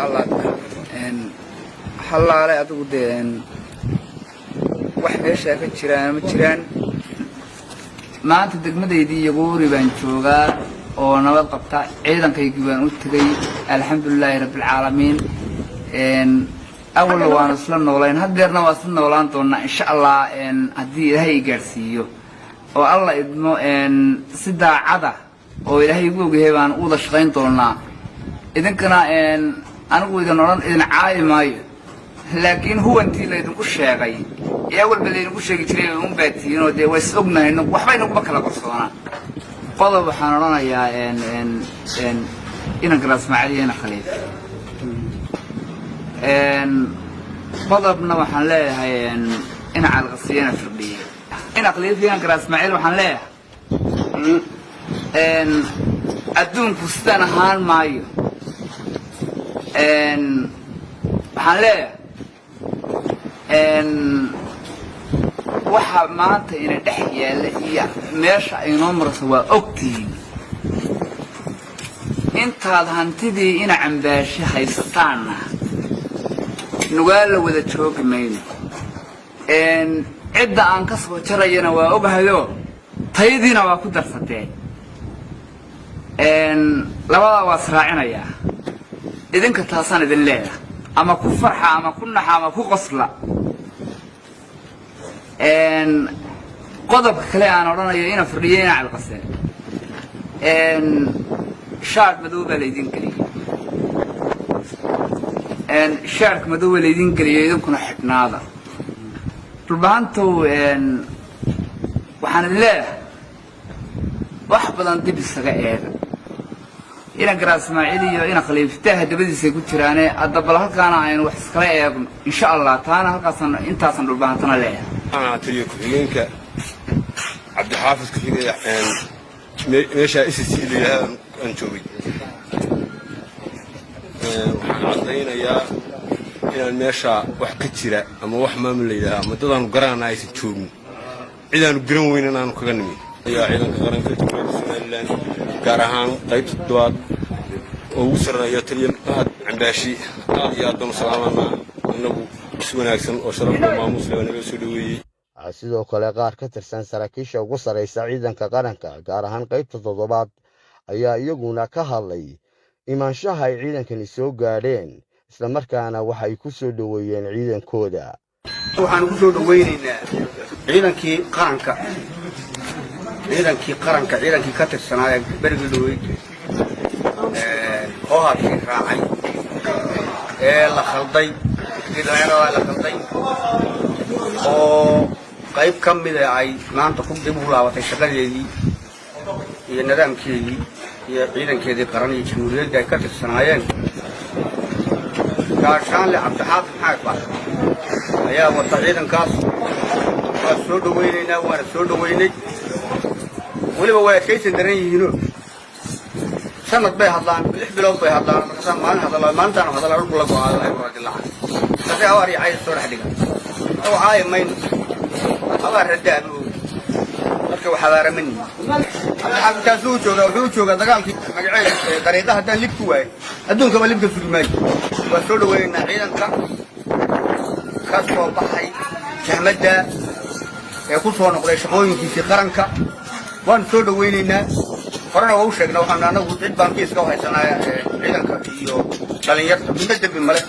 شاء الله حلا على أدود واحد إيش كتيران متيران ما أنت دقمة يدي يقولي بنشوفها ونبض قطع أيضا كيجيبان وتجي الحمد لله رب العالمين إن أول وان وصلنا ولين هديرنا وصلنا ولان طولنا إن شاء الله إن هدي هاي جرسيو والله إدمو إن سدا عدا وإلهي يقول جهبان أوضة شغين طولنا إذن كنا إن أنا أقول إذا نوران إذن عاي ماي لكن هو أنتي اللي يدنكو الشيغي أول بلي يدنكو الشيغي تريه ومباتي ينو دي ويسوقنا إنه وحبا ينو بكلا قصونا فضل بحانونا يا إن قراس معالي أنا خليل فضل بنا وحن ليه هاي إن على الغصيانة فردية إن أقليل فيها قراس معالي وحن ليه أدون فستان هان مايو waxaan leeyahay waxa maanta ina dhex yaala iyo meesha ay noo marso waa ogtiin intaad hantidii ina cambaashi haysataan nugaal wada joogi mayno cidda aan ka soo jarayna waa ogahayo taydiina waa ku darsateen labada waa israacinaya idinka taasaan idin leeyahay ama ku farxa ama ku naxa ama ku qosla qodobka kale aan oranayo ina fadhiyeen al qasay shaar madow baa leedin kaliya shaark madow baa leedin kaliya idinkuna xidhnaada rubaanto waxaan leeyahay wax badan dib isaga eega إنا قراس معيدي إنا خليفتها دبدي سيكون تراني الدبل هالكان عين وحسكلا إن شاء الله تانا هالكاسن أنت أصلا ربنا تنا ليه أنا أتريك فينك عبد الحافظ كفيك ماشى إسسي لي أنشوبي عطينا يا إن الماشى وحكتيرة أما وحما من ليها ما تضان قرانا عايز تشوبني إذا نقرن وين أنا نكغنمي يا إذا قرن كتير سنة كارهان قيد الدواد ووصل يتريم عنداشي يا دون سلامنا إنه سوينا أحسن وشرف ما مسلم نبي sidoo kale qaar ka tirsan saraakiisha ugu sareysa ciidanka qaranka gaar ahaan qaybta toddobaad ayaa iyaguna ka hadlay imaanshaha ay ciidankani soo gaadheen isla markaana waxay ku soo dhaweeyeen ciidankooda waxaan ku soo dhaweynaynaa ciidankii qaranka ciidankii ka tirsanaa bariga dhaweyd oo halkii raacay la khalday oo qayb ka mid ah ay maanta ku dib u laabatay shaqadeedii iyo nidaamkeedii iyo ciidankeedii qaran iyo jamhuuriyadda ay ka tirsanaayeen gaashaanle cabdixaafid maxamed ayaa wata ciidankaas waa soo dhaweynaynaa waana soo dhaweynay weliba way adkaysan daran yihiinoo sanad bay hadlaan 6 bilood bay hadlaan markaas maalin hadlaan maantaan hadlaan dhulka la go'aado ay ku radilaa dadka awaari ay soo dhaxdiga oo ay mayn abaar radaadu marka waxa daaramani hadda kaasuu jooga dagaalkii magaceeda dariiqada hadaan lib ku waay adduunka ma libka sulmay waa soo dhaweynaa ciidanka ka soo baxay jahmada ee ku soo noqday shaqooyinkiisa qaranka waan soo dhaweynaynaa horena waa u sheegnaa waxaan anagu cid baankiis ka haysanaa ciidanka iyo dhalinyarta midna dambi male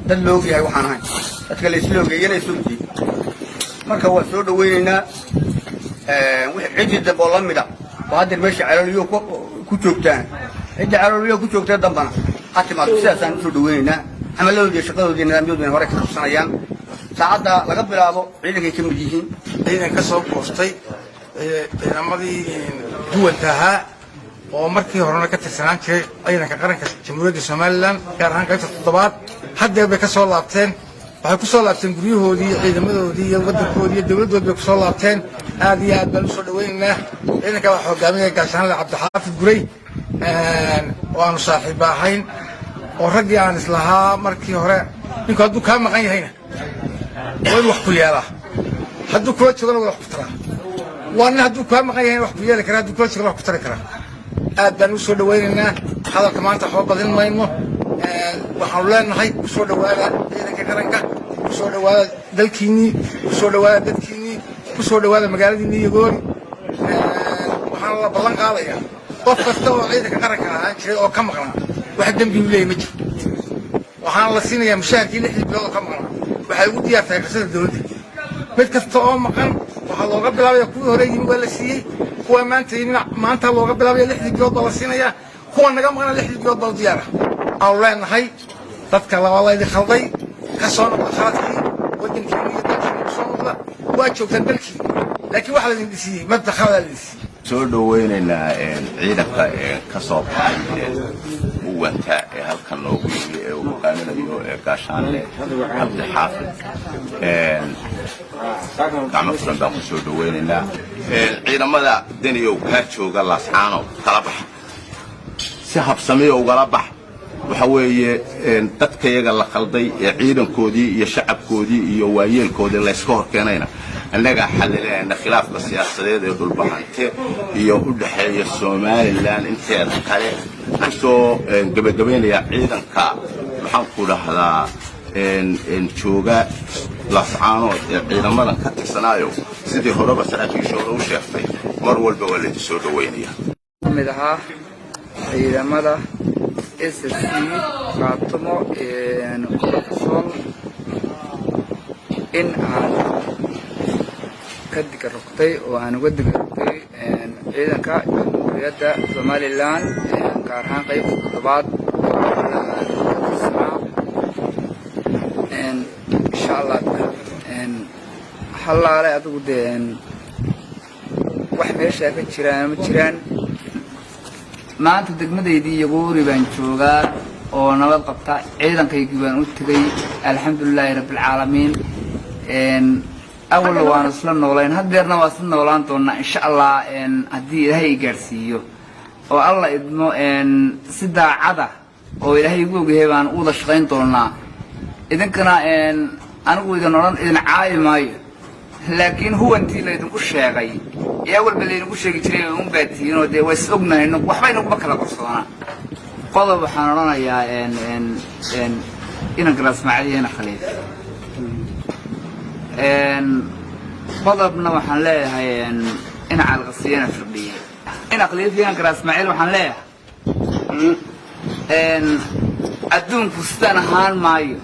dad loo yahay waxaan ahay dadka la isla ogeeyay soo jeed marka waa soo dhaweynaynaa wixii cidda bolamida waa hadda meesha calooliyo ku joogtaan cidda calooliyo ku joogtay dambana hatimaad sidaasaan soo dhaweynaynaa amaladooda shaqadoodii nidaamyadooda hore ka qabsanayaan saacada laga bilaabo ciidankay ka mid yihiin ciidan ka soo goostay ciidamadii duwantaha oo markii horena ka tirsanaan jiray ciidanka qaranka jamhuuriyadda Soomaaliland gaar ahaan qaybta toddobaad hadda bay ka soo laabteen waxay ku soo laabteen guryahoodii ciidamadoodii iyo wadankoodii iyo dawladdoodii bay ku soo laabteen aad iyo aad baan u soo dhaweynaynaa ciidanka waxa hogaaminaya gaashaanle cabdixaafid guray oo aanu saaxiib ahayn oo raggii aan islahaa markii hore ninku hadduu kaa maqan yahayna waa wax ku yeelaa hadduu kula joogana wax ku taraa وانا هدو كام غير واحد بيجي لك هدو كل شيء راح كتر كره. أبدأ نوصل دويننا هذا كمان تحول بدين ما ينمو waxaanu leenahay kusoo dhawaada ciidanka qaranka kusoo dhawaada dalkiinnii kusoo dhawaada dadkiinnii kusoo dhawaada magaaladiinnii Yagoori waxaan la ballan qaadayaa qof kasta oo ciidanka qaranka ahaan jiray oo ka maqnaa wax dambi u leeyahay ma jiro waxaan la siinayaa mushaharkii 6 bilood oo ka maqnaa waxay ugu diyaartahay qasada dawladda mid kasta oo maqan waxaa looga bilaabayaa kuwii hore yimi waa la siiyey kuwa maanta looga bilaabaya 6 bilood baa la siinayaa kuwa naga maqnaa 6 bilood baa u diyaara waxaanu leenahay dadka labalaydi khalday ka soo noqda khaladkii waddankiina iyo dalkiina ku soo noqda waa joogtaan dalkii laakiin waxa laydin dhisiyey madda khalada la dhisiyey soo dhaweynaynaa ciidanka ka soo baxay uwanta halkan loogu yimi ee uu hogaaminayo gaashaanle cabdi xaafid gacmo furan baan ku soo dhaweynaynaa ciidamada daniyow kaa jooga laascaanow kala bax si habsamiyo ugala bax waxa weeye dadka iyaga la khalday ee ciidankoodii iyo shacabkoodii iyo waayeelkoodii la iska horkeenayna annaga xallileena khilaafka siyaasadeed ee dhulbahante iyo u dhaxeeya Soomaaliland inteeda kale kusoo gabagabeynaya ciidanka waxaan ku dhahdaa jooga laascaanood ee ciidamada ka tirsanaayo sidii horeba saraakiishooda u sheegtay mar walba waa la soo dhaweynaya mid ahaa ciidamada SSC qaatamo korsoon in aan ka digarogtay oo aan uga digarogtay ciidanka jamhuuriyadda Somaliland gaar ahaan qaybta 7aad insha Allah halaale adigu wax meesha ka jiraan ma jiraan maanta degmadeedii Yagoori baan joogaa oo nabad qabta ciidankaygii baan u tagay alxamdulillaah rabbil caalamiin أول وأنا سلنا نولين هديرنا وصلنا نولان تونا إن شاء الله هدي هاي جرسيو والله إدمو سدا عدا أو إلهي يقول جهبان أوضة شغين تونا إذن كنا أنا أقول إذا نولان إذن عاي ماي لكن هو أنتي اللي تقول شيء غي أول باللي نقول شيء كتير يوم بيت ينو ده ويسوقنا إنه وحبي نقول بكرة قصنا قضى بحنانا يا إن جرس معي أنا خليل قضبنا وحن لها إن على الغسيانة فردية إن أقليل فينا كرا إسماعيل وحن لها أدون فستان هان مايو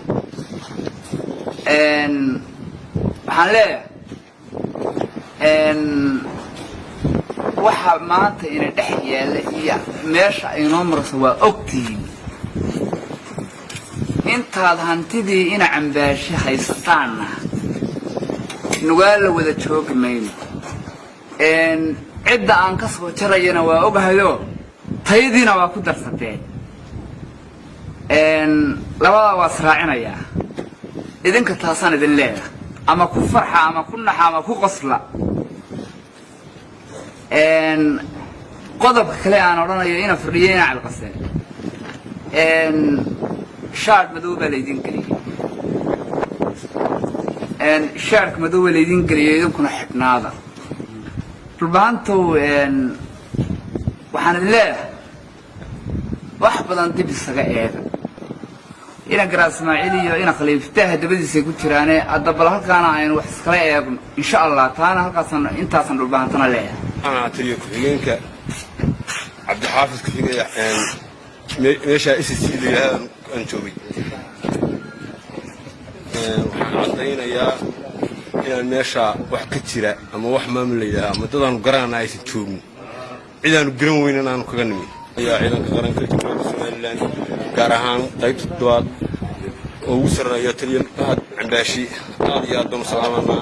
وحن لها waxa maanta in dhex yaala iyo meesha ay noo marso waa ogtiin intaad hantidii ina cambaashi haystaana nugaal wada joogi mayno cidda aan ka soo jarayna waa ogahayo taydiina waa ku darsateen labada waa israacinaya idinka taasan idin leeyahay ama ku farxa ama ku naxa ama ku qosla قضب كلام أنا رأنا يجينا فريين على القصة شارك مذوبة ليدين كلي شارك مذوبة ليدين كلي يمكن حكنا هذا ربانتو وحنا الله وحبض أنت بالسجائر إنا جراس معيلي إنا خليفته دبدي سيقول تراني الدبلها كان عين وحسكلا إن شاء الله تانا هالقصة أنت أصلا ربانتنا ليه أنا أتريك فينك عبد الحافظ كفيك ماشى SSC اللي أنشوبي وحنا يا إن ماشى واحد كتيرة أما واحد ما من اللي أما تضعن قران عايز تشوبني إذا نقرن وين أنا نكرني يا إذا قران كتير سؤال قرهان طيب الدواد ووصل يا تريم عند شيء هذا يا دوم سلامة